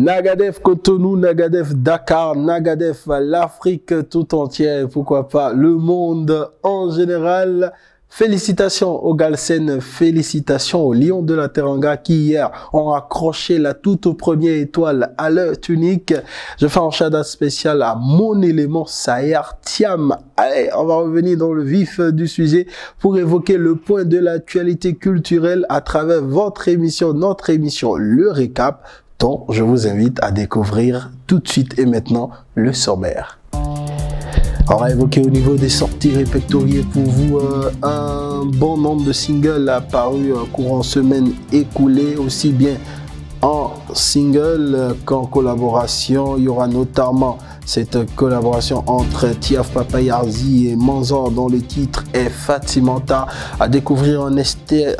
Nagadef Cotonou, Nagadef Dakar, Nagadef l'Afrique tout entière et pourquoi pas le monde en général. Félicitations aux Galsen, félicitations aux Lions de la Teranga qui hier ont accroché la toute première étoile à l'heure unique. Je fais un shout-out spécial à mon élément Sayer Thiam. Allez, on va revenir dans le vif du sujet pour évoquer le point de l'actualité culturelle à travers votre émission, notre émission, le récap, dont je vous invite à découvrir tout de suite et maintenant le sommaire. On va évoquer au niveau des sorties répertoriées pour vous un bon nombre de singles apparus courant semaine écoulée, aussi bien en single qu'en collaboration. Il y aura notamment cette collaboration entre Tiaf Papayarzi et Manzor dont le titre est Fatimata, à découvrir en extrait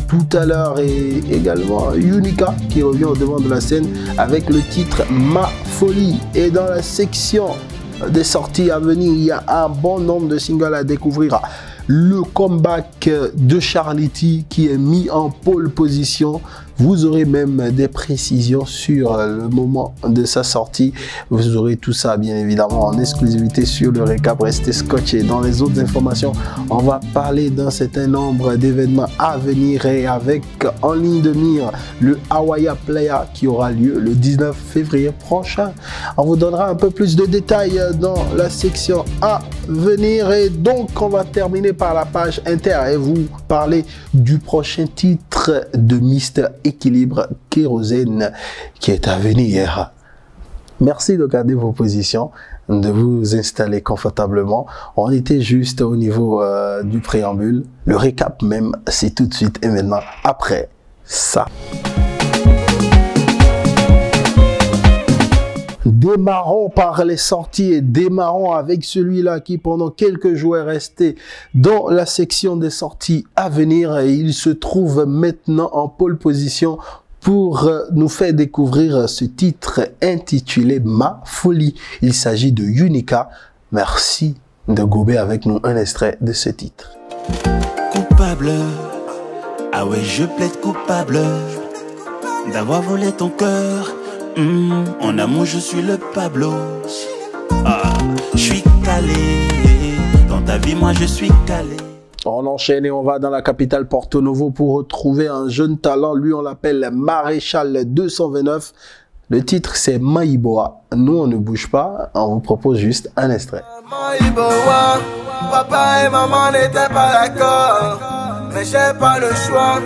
tout à l'heure, et également Unica qui revient au devant de la scène avec le titre Ma Folie. Et dans la section des sorties à venir, il y a un bon nombre de singles à découvrir. Le comeback de Charlity qui est mis en pole position. Vous aurez même des précisions sur le moment de sa sortie. Vous aurez tout ça bien évidemment en exclusivité sur le récap. Restez scotchés. Dans les autres informations, on va parler d'un certain nombre d'événements à venir et avec en ligne de mire le Hawaii Playa qui aura lieu le 19 février prochain. On vous donnera un peu plus de détails dans la section à venir et donc on va terminer par la page inter et vous parler du prochain titre de Mr. Équilibre Kérosène qui est à venir. Merci de garder vos positions, de vous installer confortablement. On était juste au niveau du préambule. Le récap même, c'est tout de suite et maintenant après ça. Démarrons par les sorties et démarrons avec celui-là qui pendant quelques jours est resté dans la section des sorties à venir et il se trouve maintenant en pole position pour nous faire découvrir ce titre intitulé Ma Folie. Il s'agit de Unica. Merci de gober avec nous un extrait de ce titre. Coupable, ah ouais je plaide coupable d'avoir volé ton cœur. En amour je suis le Pablo. Je suis calé. Dans ta vie moi je suis calé. On enchaîne et on va dans la capitale Porto Novo pour retrouver un jeune talent. Lui on l'appelle Maréchal 229. Le titre c'est Maïboa. Nous on ne bouge pas. On vous propose juste un extrait. Maïboa, papa et maman n'étaient pas d'accord, mais j'ai pas le choix.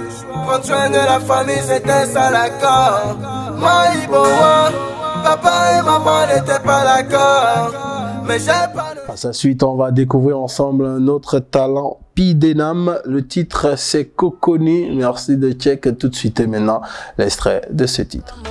Prendre soin de la famille c'était ça l'accord. Maïboa, papa et maman n'étaient pas d'accord, mais j'ai pas le... À sa suite, on va découvrir ensemble un autre talent, Pidenam. Le titre, c'est Coconi. Merci de check tout de suite et maintenant l'extrait de ce titre.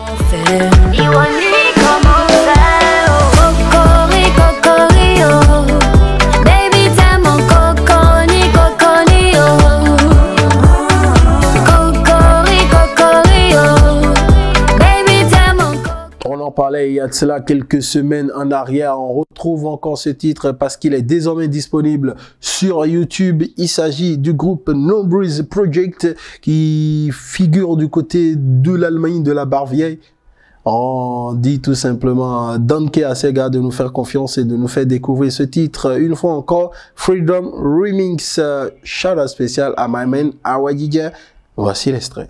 On en parlait il y a de cela quelques semaines en arrière. On retrouve encore ce titre parce qu'il est désormais disponible sur YouTube. Il s'agit du groupe No Breeze Project qui figure du côté de l'Allemagne de la Barvieille. On dit tout simplement danke à ces gars de nous faire confiance et de nous faire découvrir ce titre une fois encore. Freedom Remix, shout-out spécial à my man Awadidja. Voici l'extrait.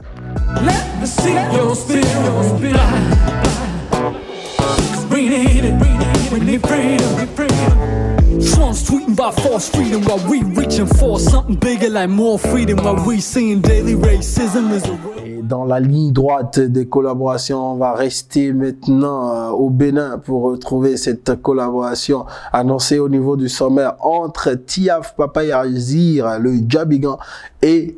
Et dans la ligne droite des collaborations, on va rester maintenant au Bénin pour retrouver cette collaboration annoncée au niveau du sommaire entre Tiaf Papayazir, le Djabigan, et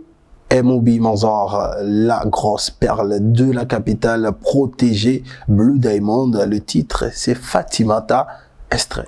M.O.B. Manzor, la grosse perle de la capitale protégée, Blue Diamond. Le titre, c'est Fatimata. Extrait.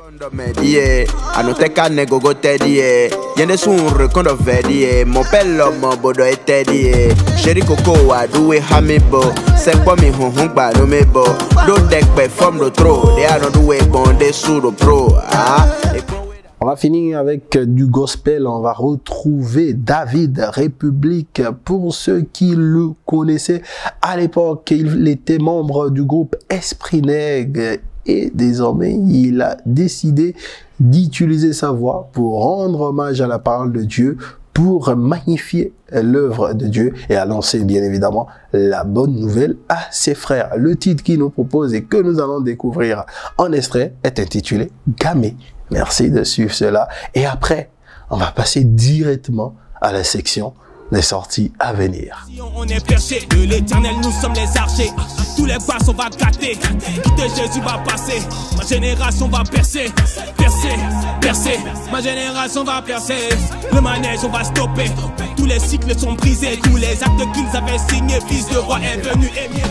On va finir avec du gospel. On va retrouver David République. Pour ceux qui le connaissaient, à l'époque, il était membre du groupe Esprit Nègre et désormais, il a décidé d'utiliser sa voix pour rendre hommage à la parole de Dieu, pour magnifier l'œuvre de Dieu et annoncer bien évidemment la bonne nouvelle à ses frères. Le titre qu'il nous propose et que nous allons découvrir en extrait est intitulé Gamé. Merci de suivre cela. Et après, on va passer directement à la section des sorties à venir. On est perché de l'éternel, nous sommes les archers. Tous les passes on va gâter. Quitter Jésus va passer. Ma génération va percer. Percer, percer. Ma génération va percer. Le manège on va stopper. Tous les cycles sont brisés. Tous les actes qu'ils avaient signés. Fils de roi est venu aimer.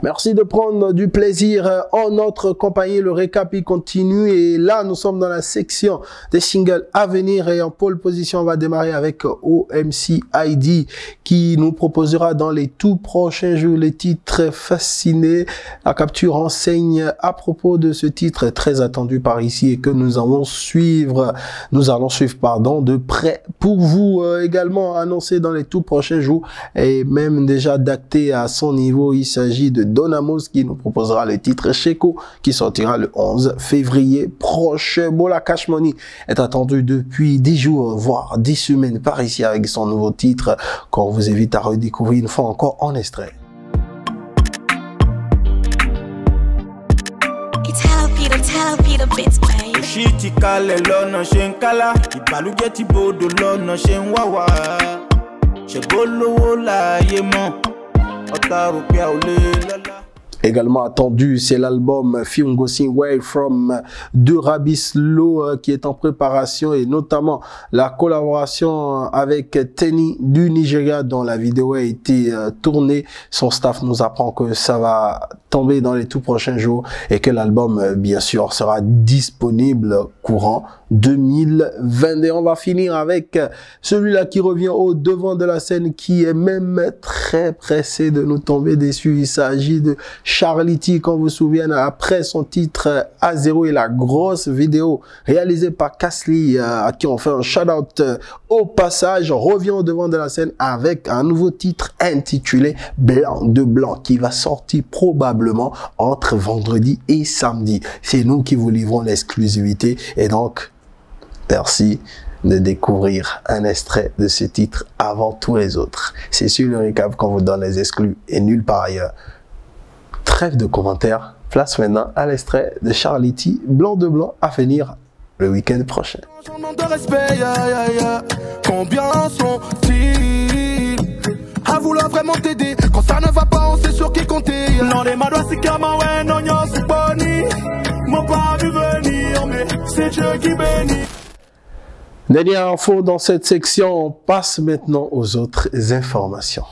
Merci de prendre du plaisir en notre compagnie. Le récap il continue et là nous sommes dans la section des singles à venir et en pole position on va démarrer avec OMC ID qui nous proposera dans les tout prochains jours les titres Fasciné. La capture enseigne à propos de ce titre très attendu par ici et que nous allons suivre de près pour vous également annoncé dans les tout prochains jours et même déjà d'acté à son niveau. Il s'agit de Don Amos qui nous proposera le titre Sheko qui sortira le 11 février prochain. Bola Cash Money est attendu depuis 10 jours, voire 10 semaines par ici avec son nouveau titre qu'on vous invite à redécouvrir une fois encore en extrait. Également attendu, c'est l'album Fiungo Sing Way From de Rabislo qui est en préparation et notamment la collaboration avec Tenny du Nigeria dont la vidéo a été tournée. Son staff nous apprend que ça va tomber dans les tout prochains jours et que l'album bien sûr sera disponible courant 2022. On va finir avec celui-là qui revient au devant de la scène qui est même très pressé de nous tomber dessus. Il s'agit de Charlie T, qu'on vous souvienne, après son titre A0 et la grosse vidéo réalisée par Casly, à qui on fait un shout-out au passage, revient au devant de la scène avec un nouveau titre intitulé Blanc de Blanc qui va sortir probablement entre vendredi et samedi. C'est nous qui vous livrons l'exclusivité et donc, merci de découvrir un extrait de ce titre avant tous les autres. C'est sur le récap qu'on vous donne les exclus et nulle part ailleurs. Trêve de commentaires, place maintenant à l'extrait de Charlie T, Blanc de Blanc, à venir le week-end prochain. Combien sont-ils à vouloir vraiment t'aider? Quand ça ne va pas, on sait sur qui compter. Non, les madois, c'est kama, ouais, non, non, c'est boni. M'ont pas vu venir, mais c'est Dieu qui bénit. Dernière info dans cette section, on passe maintenant aux autres informations.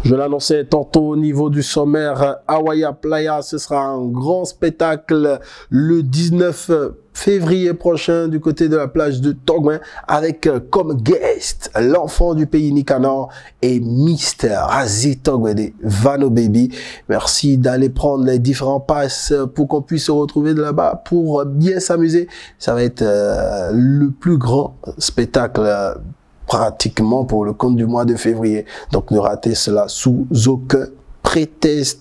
Je l'annonçais tantôt au niveau du sommaire, Hawaii Playa, ce sera un grand spectacle le 19 février prochain du côté de la plage de Togouin avec comme guest l'enfant du pays Nicanor et Mister Azi Togwede Vano Baby. Merci d'aller prendre les différents passes pour qu'on puisse se retrouver de là-bas pour bien s'amuser. Ça va être le plus grand spectacle pratiquement pour le compte du mois de février. Donc ne ratez cela sous aucun prétexte.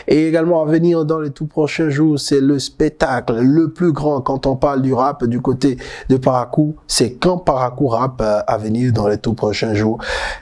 Et également à venir dans les tout prochains jours, c'est le spectacle le plus grand quand on parle du rap du côté de Parakou. C'est Camp Parakou Rap à venir dans les tout prochains jours.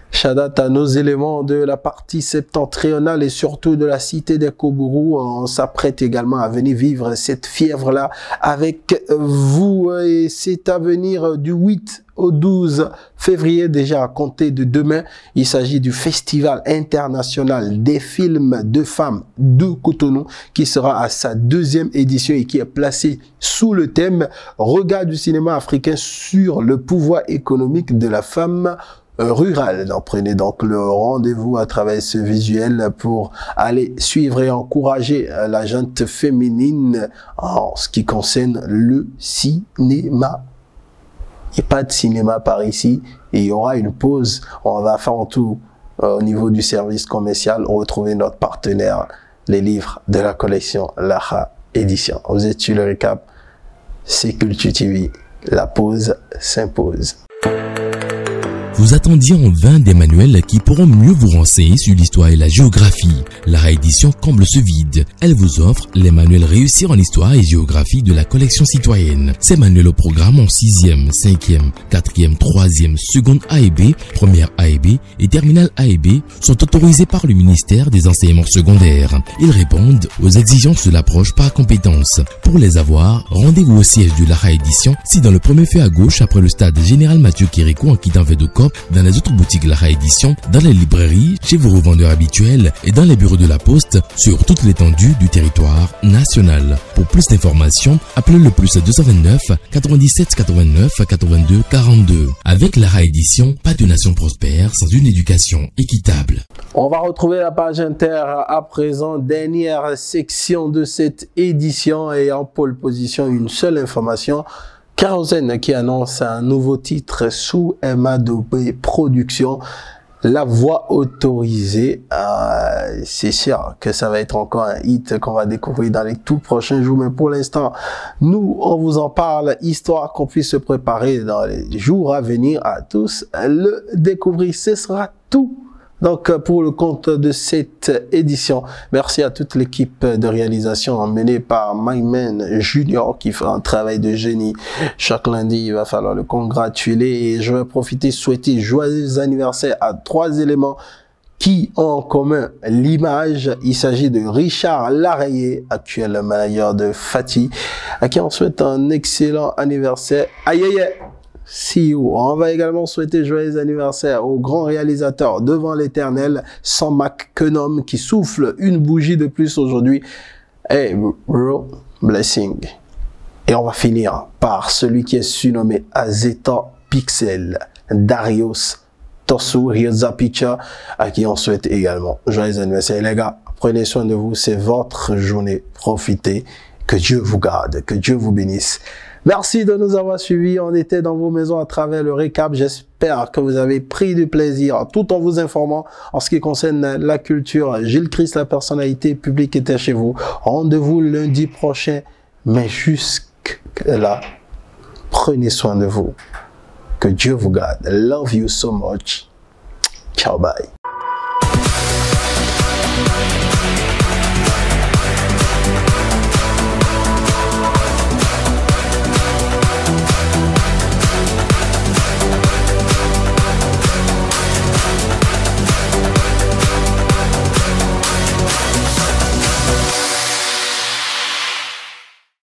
Shadat à nos éléments de la partie septentrionale et surtout de la cité des Kobourou. On s'apprête également à venir vivre cette fièvre-là avec vous. Et c'est à venir du 8 au 12 février déjà à compter de demain. Il s'agit du Festival international des films de femmes de Cotonou qui sera à sa 2e édition et qui est placé sous le thème Regard du cinéma africain sur le pouvoir économique de la femme rurale. Donc, prenez donc le rendez-vous à travers ce visuel pour aller suivre et encourager la gente féminine en ce qui concerne le cinéma. Il n'y a pas de cinéma par ici et il y aura une pause. On va faire en tout au niveau du service commercial, retrouvez notre partenaire, les livres de la collection Laha Édition. Vous êtes sur le récap, c'est Culture TV, la pause s'impose. Vous attendiez en vain des manuels qui pourront mieux vous renseigner sur l'histoire et la géographie. La réédition comble ce vide. Elle vous offre les manuels réussir en histoire et géographie de la collection citoyenne. Ces manuels au programme en 6e, 5e, 4e, 3e, seconde A et B, première A et B et terminale A et B sont autorisés par le ministère des enseignements secondaires. Ils répondent aux exigences de l'approche par compétence. Pour les avoir, rendez-vous au siège de la réédition, si dans le premier feu à gauche après le stade Général Mathieu Kérikou en quittant Védocop, dans les autres boutiques La Réédition, dans les librairies, chez vos revendeurs habituels et dans les bureaux de la Poste sur toute l'étendue du territoire national. Pour plus d'informations, appelez le plus 229 97 89 82 42. Avec La Réédition, pas de nation prospère sans une éducation équitable. On va retrouver la page inter à présent, dernière section de cette édition et en pole position une seule information. Kérosène qui annonce un nouveau titre sous MADOB Productions, La Voix Autorisée. C'est sûr que ça va être encore un hit qu'on va découvrir dans les tout prochains jours, mais pour l'instant, nous, on vous en parle, histoire qu'on puisse se préparer dans les jours à venir à tous le découvrir. Ce sera tout. Donc, pour le compte de cette édition, merci à toute l'équipe de réalisation menée par Myman Junior qui fait un travail de génie. Chaque lundi, il va falloir le congratuler et je vais profiter souhaiter joyeux anniversaire à 3 éléments qui ont en commun l'image. Il s'agit de Richard Larayé, actuel manager de Fatih, à qui on souhaite un excellent anniversaire. Aïe aïe aïe! CEO. On va également souhaiter joyeux anniversaire au grand réalisateur devant l'éternel, Sam McKenum, qui souffle une bougie de plus aujourd'hui. Hey, bro, blessing. Et on va finir par celui qui est surnommé Azeta Pixel, Darius Tosu Ryoza Picture, à qui on souhaite également joyeux anniversaire. Les gars, prenez soin de vous, c'est votre journée. Profitez. Que Dieu vous garde, que Dieu vous bénisse. Merci de nous avoir suivis. On était dans vos maisons à travers le récap. J'espère que vous avez pris du plaisir tout en vous informant en ce qui concerne la culture. Gilles Christ, la personnalité publique, était chez vous. Rendez-vous lundi prochain. Mais jusque-là, prenez soin de vous. Que Dieu vous garde. Love you so much. Ciao, bye.